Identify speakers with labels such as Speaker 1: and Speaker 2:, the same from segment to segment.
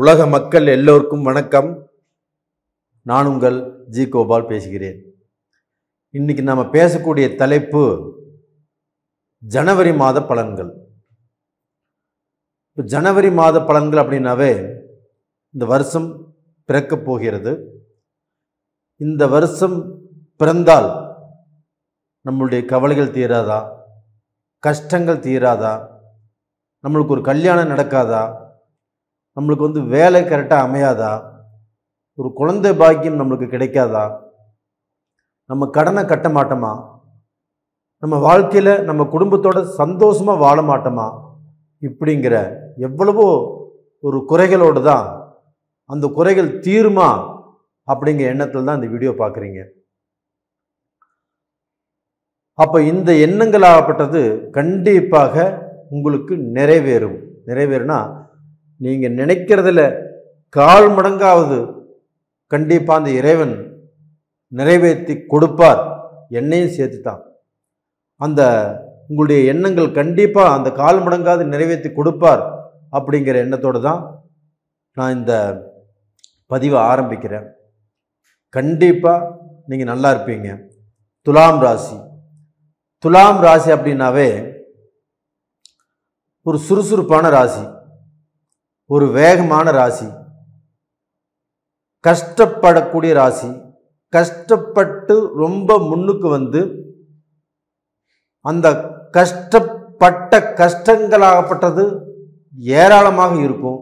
Speaker 1: உலக மக்கள் எல்லோருக்கும் வணக்கம். நான் உங்கள் ஜி கோபால் பேசுகிறேன். இன்னைக்கு நாம பேசக்கூடிய தலைப்பு ஜனவரி மாத பலன்கள். ஜனவரி மாத பலன்கள் அப்படின்னாவே இந்த வருஷம் பிறக்கப் போகிறது. இந்த வருஷம் பிறந்தால் நம்மளுடைய கவலைகள் தீராதா, கஷ்டங்கள் தீராதா, நம்மளுக்கு ஒரு கல்யாணம் நடக்காதா, நம்மளுக்கு வேலை கரெக்டாக அமையாதா, ஒரு குழந்தை பாக்கியம் நம்மளுக்கு கிடைக்காதா, நம்ம கடனை கட்ட மாட்டோமா, நம்ம வாழ்க்கையில் நம்ம குடும்பத்தோட சந்தோஷமாக வாழ மாட்டோமா, இப்படிங்கிற எவ்வளவோ ஒரு குறைகளோடு தான் அந்த குறைகள் தீருமா அப்படிங்கிற எண்ணத்தில் தான் இந்த வீடியோ பார்க்குறீங்க. அப்போ இந்த எண்ணங்களாகப்பட்டது கண்டிப்பாக உங்களுக்கு நிறைவேறுனா நீங்கள் நினைக்கிறதுல கால் மடங்காவது கண்டிப்பாக அந்த இறைவன் நிறைவேற்றி கொடுப்பார். என்னையும் சேர்த்து தான் அந்த உங்களுடைய எண்ணங்கள் கண்டிப்பாக அந்த கால் மடங்காவது நிறைவேற்றி கொடுப்பார் அப்படிங்கிற எண்ணத்தோடு தான் நான் இந்த பதிவை ஆரம்பிக்கிறேன். கண்டிப்பாக நீங்கள் நல்லா இருப்பீங்க. துலாம் ராசி அப்படின்னாவே ஒரு சுறுசுறுப்பான ராசி, ஒரு வேகமான ராசி, கஷ்டப்படக்கூடிய ராசி. கஷ்டப்பட்டு ரொம்ப முன்னுக்கு வந்து அந்த கஷ்டப்பட்ட கஷ்டங்களாகப்பட்டது ஏராளமாக இருக்கும்.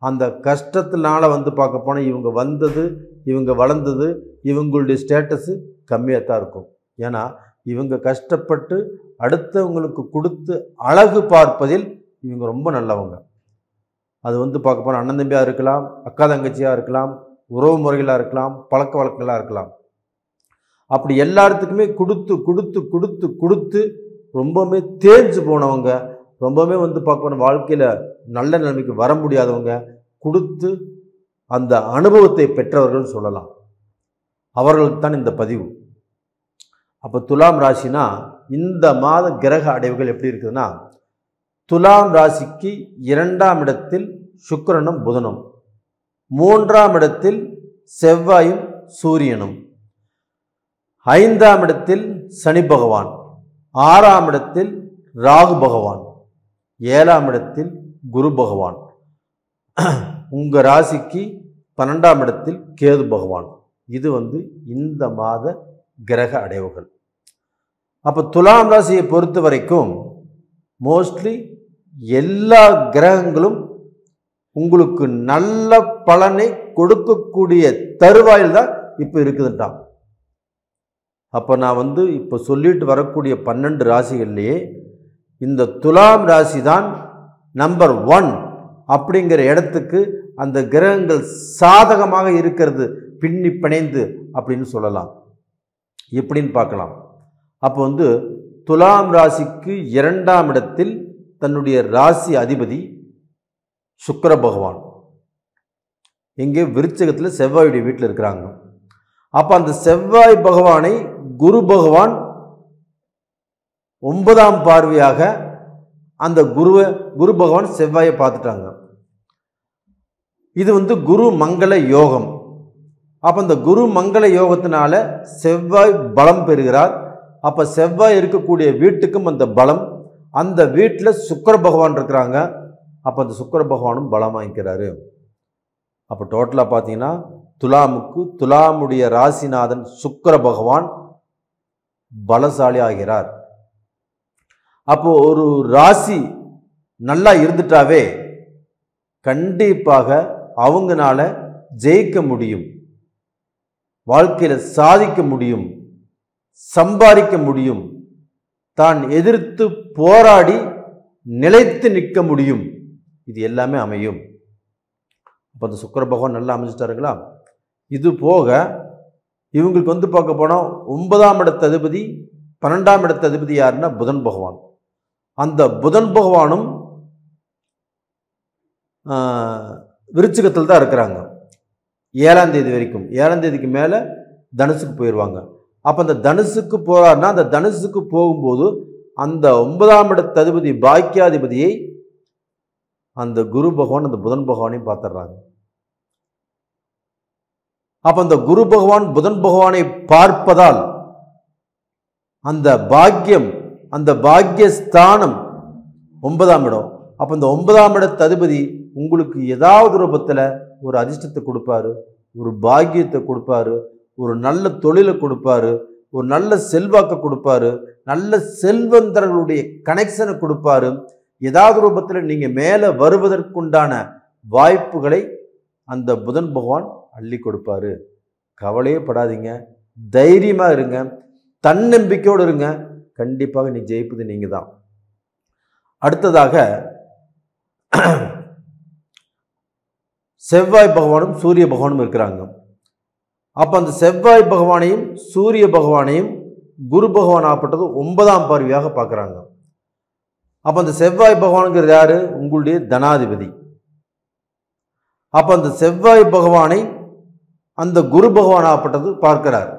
Speaker 1: அந்த கஷ்டத்தினால பார்க்க போனால் இவங்க வந்தது, இவங்க வளர்ந்தது, இவங்களுடைய ஸ்டேட்டஸு கம்மியாக தான் இருக்கும். ஏன்னா இவங்க கஷ்டப்பட்டு அடுத்தவங்களுக்கு கொடுத்து அழகு பார்ப்பதில் இவங்க ரொம்ப நல்லவங்க. அது பார்க்க போனால் அண்ணன் தம்பியாக இருக்கலாம், அக்கா தங்கச்சியாக இருக்கலாம், உறவு முறைகளாக இருக்கலாம், பழக்க வழக்கங்களாக இருக்கலாம். அப்படி எல்லாத்துக்குமே கொடுத்து கொடுத்து கொடுத்து கொடுத்து ரொம்பவுமே தேஞ்சு போனவங்க, ரொம்பவுமே பார்க்க போன வாழ்க்கையில் நல்ல நிலைமைக்கு வர முடியாதவங்க, கொடுத்து அந்த அனுபவத்தை பெற்றவர்கள் சொல்லலாம். அவர்களுக்கு தான் இந்த பதிவு. அப்போ துலாம் ராசினா இந்த மாத கிரக அடைவுகள் எப்படி இருக்குதுன்னா, துலாம் ராசிக்கு 2ஆம் இடத்தில் சுக்கிரனும் புதனும், 3ஆம் இடத்தில் செவ்வாயும் சூரியனும், 5ஆம் இடத்தில் சனி பகவான், 6ஆம் இடத்தில் ராகு பகவான், 7ஆம் இடத்தில் குரு பகவான், உங்கள் ராசிக்கு 12ஆம் இடத்தில் கேது பகவான். இது இந்த மாத கிரக அடைவுகள். அப்போ துலாம் ராசியை பொறுத்த வரைக்கும் மோஸ்ட்லி எல்லா கிரகங்களும் உங்களுக்கு நல்ல பலனை கொடுக்கக்கூடிய தருவாயில் தான் இப்போ இருக்குதுட்டான். அப்போ நான் இப்போ சொல்லிட்டு வரக்கூடிய 12 ராசிகள்லேயே இந்த துலாம் ராசி தான் நம்பர் 1 அப்படிங்கிற இடத்துக்கு அந்த கிரகங்கள் சாதகமாக இருக்கிறது, பின்னி பிணைந்து அப்படின்னு சொல்லலாம். எப்படின்னு பார்க்கலாம். அப்போ துலாம் ராசிக்கு 2ஆம் இடத்தில் தன்னுடைய ராசி அதிபதி சுக்கிர பகவான், எங்கே விருச்சிகத்தில் செவ்வாயுடைய வீட்டில் இருக்கிறாங்க. அப்போ அந்த செவ்வாய் பகவானை குரு பகவான் 9ஆம் பார்வையாக அந்த குரு பகவான் செவ்வாயை பார்த்துட்டாங்க. இது குரு மங்கள யோகம். அப்போ அந்த குரு மங்கள யோகத்தினால செவ்வாய் பலம் பெறுகிறார். அப்போ செவ்வாய் இருக்கக்கூடிய வீட்டுக்கும் அந்த பலம், அந்த வீட்டில் சுக்கிர பகவான் இருக்கிறாங்க. அப்போ அந்த சுக்கிர பகவானும் பலம் வாங்கிக்கிறாரு. அப்போ டோட்டலாக பார்த்தீங்கன்னா துலாமுடைய ராசிநாதன் சுக்கிர பகவான் பலசாலி ஆகிறார். அப்போ ஒரு ராசி நல்லா இருந்துட்டாவே கண்டிப்பாக அவங்கனால ஜெயிக்க முடியும், வாழ்க்கையில் சாதிக்க முடியும், சம்பாதிக்க முடியும், தான் எதிர்த்து போராடி நிலைத்து நிற்க முடியும். இது எல்லாமே அமையும். அப்போ அந்த சுக்கிர பகவான் நல்லா அமைஞ்சிட்டாருங்களா. இது போக இவங்களுக்கு பார்க்க போனால் 9ஆம் இடத்து அதிபதி 12ஆம் இடத்து அதிபதி யாருன்னா புதன் பகவான். அந்த புதன் பகவானும் விருச்சிகத்தில் தான் இருக்கிறாங்க 7ஆம் தேதி வரைக்கும். 7ஆம் தேதிக்கு மேலே தனுசுக்கு போயிடுவாங்க. அப்போ அந்த தனுசுக்கு போகிறாருன்னா அந்த தனுசுக்கு போகும்போது அந்த 9ஆம் இடத்து அதிபதி பாக்கியாதிபதியை அந்த குரு பகவான் அந்த புதன் பகவானையும் பார்த்துடுறாங்க. அப்போ அந்த குரு பகவான் புதன் பகவானை பார்ப்பதால் அந்த பாக்கியம், அந்த பாக்கியஸ்தானம் 9ஆம் இடம். அப்போ இந்த 9ஆம் இடத்து அதிபதி உங்களுக்கு ஏதாவது ரூபத்தில் ஒரு அதிர்ஷ்டத்தை கொடுப்பாரு, ஒரு பாக்கியத்தை கொடுப்பாரு, ஒரு நல்ல தொழிலை கொடுப்பாரு, ஒரு நல்ல செல்வாக்கை கொடுப்பாரு, நல்ல செல்வந்தர்களுடைய கனெக்ஷனை கொடுப்பாரு. ஏதாவது ரூபத்தில் நீங்கள் மேலே வருவதற்குண்டான வாய்ப்புகளை அந்த புதன் பகவான் அள்ளி கொடுப்பாரு. கவலையே படாதீங்க, தைரியமாக இருங்க, தன்னம்பிக்கையோடு இருங்க. கண்டிப்பாக நீ ஜெயிப்பது நீங்கள் தான். அடுத்ததாக செவ்வாய் பகவானும் சூரிய பகவானும் இருக்கிறாங்க. அப்போ அந்த செவ்வாய் பகவானையும் சூரிய பகவானையும் குரு பகவான் ஆப்பட்டது 9ஆம் பார்வையாக பார்க்குறாங்க. அப்போ அந்த செவ்வாய் பகவானுங்கிறது யாரு? உங்களுடைய தனாதிபதி. அப்போ அந்த செவ்வாய் பகவானை அந்த குரு பகவான் ஆப்பட்டது பார்க்கிறார்.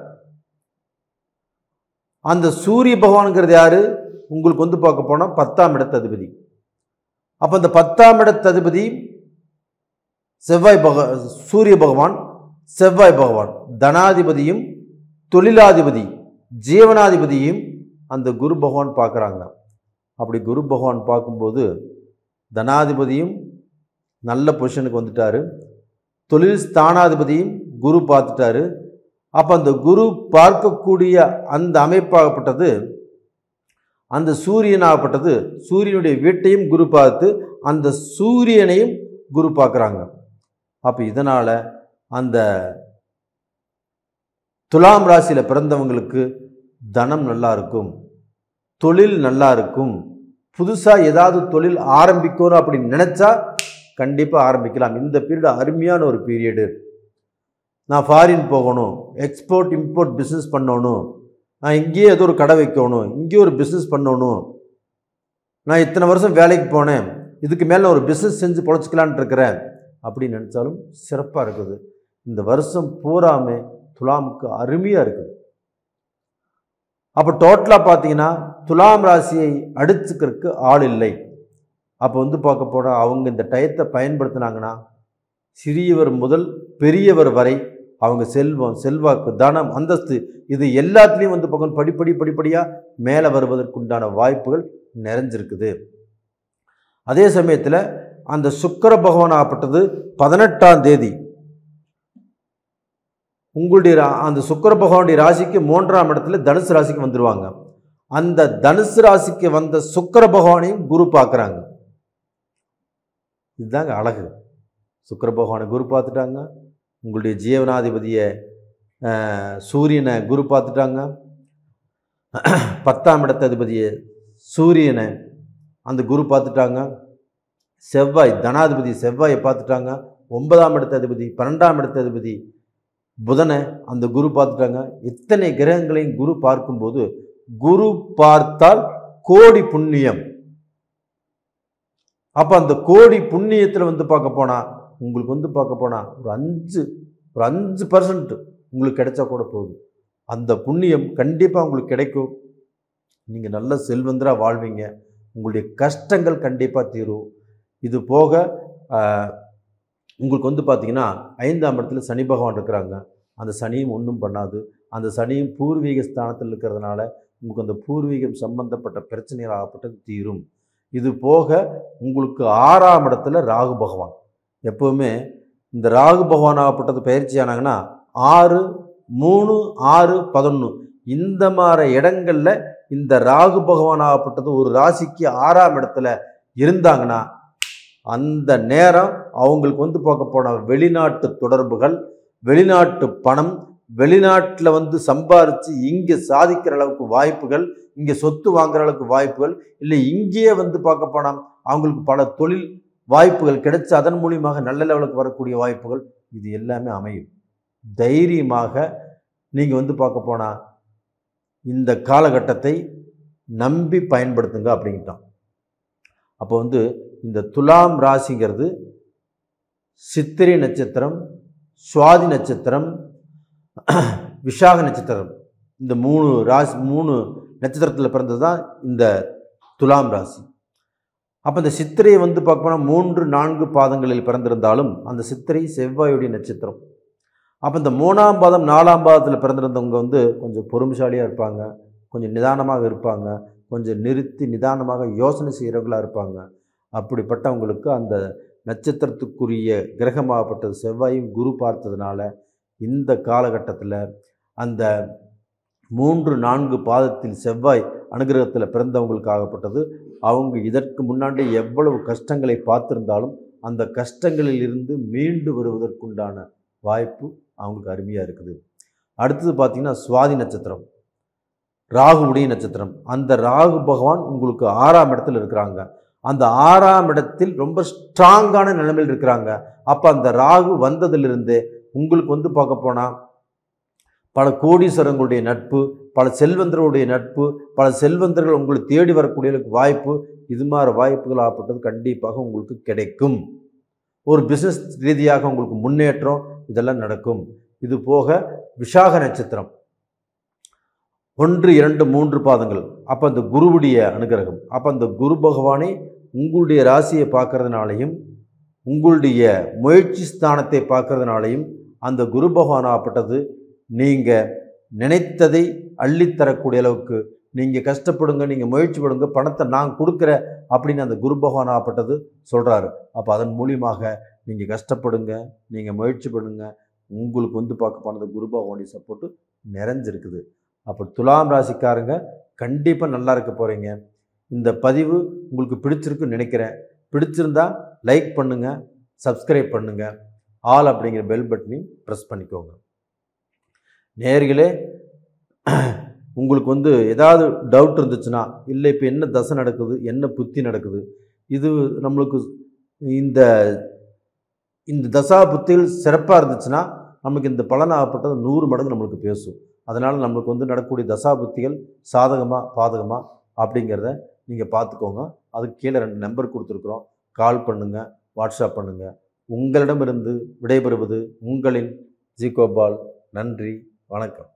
Speaker 1: அந்த சூரிய பகவானுங்கிறது யாரு? உங்களுக்கு வந்து பார்க்க போனால் 10ஆம் இடத்து அதிபதி. அப்போ அந்த 10ஆம் இடத்து அதிபதி சூரிய பகவான், செவ்வாய் பகவான் தனாதிபதியும் தொழிலாதிபதி ஜீவனாதிபதியும் அந்த குரு பகவான் பார்க்குறாங்க. அப்படி குரு பகவான் பார்க்கும்போது தனாதிபதியும் நல்ல பொசிஷனுக்கு வந்துட்டாரு, தொழில் ஸ்தானாதிபதியும் குரு பார்த்துட்டாரு. அப்போ அந்த குரு பார்க்கக்கூடிய அந்த அமைப்பாகப்பட்டது அந்த சூரியனாகப்பட்டது சூரியனுடைய வீட்டையும் குரு பார்த்து அந்த சூரியனையும் குரு பார்க்குறாங்க. அப்போ இதனால் அந்த துலாம் ராசியில் பிறந்தவங்களுக்கு தனம் நல்லா இருக்கும், தொழில் நல்லா இருக்கும். புதுசாக ஏதாவது தொழில் ஆரம்பிக்கணும் அப்படின்னு நினச்சா கண்டிப்பாக ஆரம்பிக்கலாம். இந்த பீரியடு அருமையான ஒரு பீரியடு. நான் ஃபாரின் போகணும், எக்ஸ்போர்ட் இம்போர்ட் பிஸ்னஸ் பண்ணணும், நான் இங்கேயே ஏதோ ஒரு கடை வைக்கணும், இங்கேயே ஒரு பிஸ்னஸ் பண்ணணும், நான் இத்தனை வருஷம் வேலைக்கு போனேன், இதுக்கு மேலே ஒரு பிஸ்னஸ் செஞ்சு பொழைச்சிக்கலான் இருக்கிறேன் அப்படின்னு நினச்சாலும் சிறப்பாக இருக்குது. இந்த வருஷம் பூராமே துலாமுக்கு அருமையாக இருக்குது. அப்போ டோட்டலாக பார்த்தீங்கன்னா துலாம் ராசியை அடிச்சுக்கிறதுக்கு ஆள் இல்லை. அப்போ வந்து பார்க்க போனால் அவங்க இந்த டயத்தை பயன்படுத்தினாங்கன்னா சிறியவர் முதல் பெரியவர் வரை அவங்க செல்வம், செல்வாக்கு, தனம், அந்தஸ்து இது எல்லாத்துலேயும் வந்து பார்க்கணும் படிப்படியாக மேலே வருவதற்குண்டான வாய்ப்புகள் நிறைஞ்சிருக்குது. அதே சமயத்தில் அந்த சுக்கிர பகவான் ஆகப்பட்டது 18ஆம் தேதி உங்களுடைய அந்த சுக்கிர பகவானுடைய ராசிக்கு 3ஆம் இடத்துல தனுசு ராசிக்கு வந்துடுவாங்க. அந்த தனுசு ராசிக்கு வந்த சுக்கிர பகவானையும் குரு பார்க்குறாங்க. இதுதாங்க அழகு. சுக்கிர பகவானை குரு பார்த்துட்டாங்க, உங்களுடைய ஜீவனாதிபதியை சூரியனை குரு பார்த்துட்டாங்க, 10ஆம் இடத்து அதிபதியை சூரியனை அந்த குரு பார்த்துட்டாங்க, செவ்வாய் தனாதிபதி செவ்வாயை பார்த்துட்டாங்க, 9ஆம் இடத்து அதிபதி 12ஆம் இடத்து அதிபதி புதனை அந்த குரு பார்த்துட்டாங்க. இத்தனை கிரகங்களையும் குரு பார்க்கும்போது குரு பார்த்தால் கோடி புண்ணியம். அப்போ அந்த கோடி புண்ணியத்தில் வந்து பார்க்க போனால் உங்களுக்கு வந்து பார்க்க போனால் ஒரு 5% உங்களுக்கு கிடைச்சா கூட போதும். அந்த புண்ணியம் கண்டிப்பாக உங்களுக்கு கிடைக்கும். நீங்கள் நல்ல செல்வந்தராக வாழ்வீங்க, உங்களுடைய கஷ்டங்கள் கண்டிப்பாக தீரும். இது போக உங்களுக்கு வந்து பார்த்திங்கன்னா 5ஆம் இடத்துல சனி பகவான் இருக்கிறாங்க. அந்த சனியும் ஒன்றும் பண்ணாது. அந்த சனியும் பூர்வீக ஸ்தானத்தில் இருக்கிறதுனால உங்களுக்கு அந்த பூர்வீகம் சம்பந்தப்பட்ட பிரச்சனைகள் ஆகப்பட்டது தீரும். இது போக உங்களுக்கு 6ஆம் இடத்துல ராகு பகவான். எப்போவுமே இந்த ராகு பகவான் ஆகப்பட்டது பயிற்சி ஆனாங்கன்னா 6, 3, 6, 11 இந்த மாதிரி இடங்களில் இந்த ராகு பகவான் ஆகப்பட்டது ஒரு ராசிக்கு 6ஆம் இடத்துல இருந்தாங்கன்னா அந்த நேரம் அவங்களுக்கு வந்து பார்க்க போனால் வெளிநாட்டு தொடர்புகள், வெளிநாட்டு பணம், வெளிநாட்டில் வந்து சம்பாரித்து இங்கே சாதிக்கிற அளவுக்கு வாய்ப்புகள், இங்கே சொத்து வாங்குற அளவுக்கு வாய்ப்புகள், இல்லை இங்கேயே வந்து பார்க்க போனால் அவங்களுக்கு பல தொழில் வாய்ப்புகள் கிடைச்சி அதன் மூலியமாக நல்ல லெவலுக்கு வரக்கூடிய வாய்ப்புகள் இது எல்லாமே அமையும். தைரியமாக நீங்கள் வந்து பார்க்க போனால் இந்த காலகட்டத்தை நம்பி பயன்படுத்துங்க அப்படின்ட்டான். அப்போ வந்து இந்த துலாம் ராசிங்கிறது சித்திரை நட்சத்திரம், சுவாதி நட்சத்திரம், விஷாக நட்சத்திரம், இந்த 3 நட்சத்திரத்தில் பிறந்தது தான் இந்த துலாம் ராசி. அப்போ இந்த சித்திரையை வந்து பார்க்கணும்னா 3-4 பாதங்களில் பிறந்திருந்தாலும் அந்த சித்திரை செவ்வாயுடைய நட்சத்திரம். அப்போ இந்த 3ஆம் பாதம் 4ஆம் பாதத்தில் பிறந்திருந்தவங்க வந்து கொஞ்சம் பொறுமைசாலியாக இருப்பாங்க, கொஞ்சம் நிதானமாக இருப்பாங்க, கொஞ்சம் நிறுத்தி நிதானமாக யோசனை செய்கிறவங்களாக இருப்பாங்க. அப்படிப்பட்டவங்களுக்கு அந்த நட்சத்திரத்துக்குரிய கிரகமாகப்பட்டது செவ்வாயும் குரு பார்த்ததுனால இந்த காலகட்டத்தில் அந்த 3-4 பாதத்தில் செவ்வாய் அனுகிரகத்தில் பிறந்தவங்களுக்கு ஆகப்பட்டது அவங்க இதற்கு முன்னாடி எவ்வளவு கஷ்டங்களை பார்த்திருந்தாலும் அந்த கஷ்டங்களில் இருந்து மீண்டு வருவதற்குண்டான வாய்ப்பு அவங்களுக்கு அருமையாக இருக்குது. அடுத்தது பார்த்திங்கன்னா சுவாதி நட்சத்திரம், ராகுவுடைய நட்சத்திரம். அந்த ராகு பகவான் உங்களுக்கு 6ஆம் இடத்தில் இருக்கிறாங்க. அந்த 6ஆம் இடத்தில் ரொம்ப ஸ்ட்ராங்கான நிலைமையில் இருக்கிறாங்க. அப்போ அந்த ராகு வந்ததிலிருந்தே உங்களுக்கு வந்து பார்க்க போனால் பல கோடீஸ்வரங்களுடைய நட்பு, பல செல்வந்தர்களுடைய நட்பு, பல செல்வந்தர்கள் உங்களை தேடி வரக்கூடிய வாய்ப்பு, இது மாதிரி வாய்ப்புகள் ஆகப்பட்டது கண்டிப்பாக உங்களுக்கு கிடைக்கும். ஒரு பிஸ்னஸ் ரீதியாக உங்களுக்கு முன்னேற்றம் இதெல்லாம் நடக்கும். இது போக விஷாக நட்சத்திரம் 1, 2, 3 பாதங்கள். அப்போ அந்த குருவுடைய அனுகிரகம். அப்போ அந்த குரு பகவானை உங்களுடைய ராசியை பார்க்கறதுனாலையும் உங்களுடைய முயற்சி ஸ்தானத்தை பார்க்கறதுனாலையும் அந்த குரு பகவான் ஆகப்பட்டது நீங்கள் நினைத்ததை அள்ளித்தரக்கூடிய அளவுக்கு நீங்கள் கஷ்டப்படுங்க, நீங்கள் முயற்சி படுங்க, பணத்தை நான் கொடுக்குறேன் அப்படின்னு அந்த குரு பகவான் ஆகப்பட்டது சொல்கிறாரு. அப்போ அதன் மூலியமாக நீங்கள் கஷ்டப்படுங்க, நீங்கள் முயற்சி பண்ணுங்க, உங்களுக்கு வந்து பார்க்க போனது குரு பகவானுடைய சப்போர்ட்டு நிறைஞ்சிருக்குது. அப்போ துலாம் ராசிக்காரங்க கண்டிப்பாக நல்லா இருக்க போகிறீங்க. இந்த பதிவு உங்களுக்கு பிடிச்சிருக்குன்னு நினைக்கிறேன். பிடிச்சிருந்தா லைக் பண்ணுங்கள், சப்ஸ்கிரைப் பண்ணுங்கள், ஆல் அப்படிங்கிற பெல் பட்டனையும் ப்ரெஸ் பண்ணிக்கோங்க. நேயர்களே, உங்களுக்கு வந்து ஏதாவது டவுட் இருந்துச்சுன்னா, இல்லை இப்போ என்ன தசை நடக்குது, என்ன புத்தி நடக்குது, இது நம்மளுக்கு இந்த இந்த தசா புத்திகள் சிறப்பாக இருந்துச்சுன்னா நமக்கு இந்த பலனாகப்பட்டது 100 மடங்கு நம்மளுக்கு பேசும். அதனால் நம்மளுக்கு வந்து நடக்கக்கூடிய தசா புத்திகள் சாதகமாக பாதகமாக அப்படிங்கிறத நீங்கள் பார்த்துக்கோங்க. அதுக்கு கீழே 2 நம்பர் கொடுத்துருக்குறோம். கால் பண்ணுங்கள், வாட்ஸ்அப் பண்ணுங்கள். உங்களிடமிருந்து விடைபெறுவது உங்களின் ஜி கோபால். நன்றி, வணக்கம்.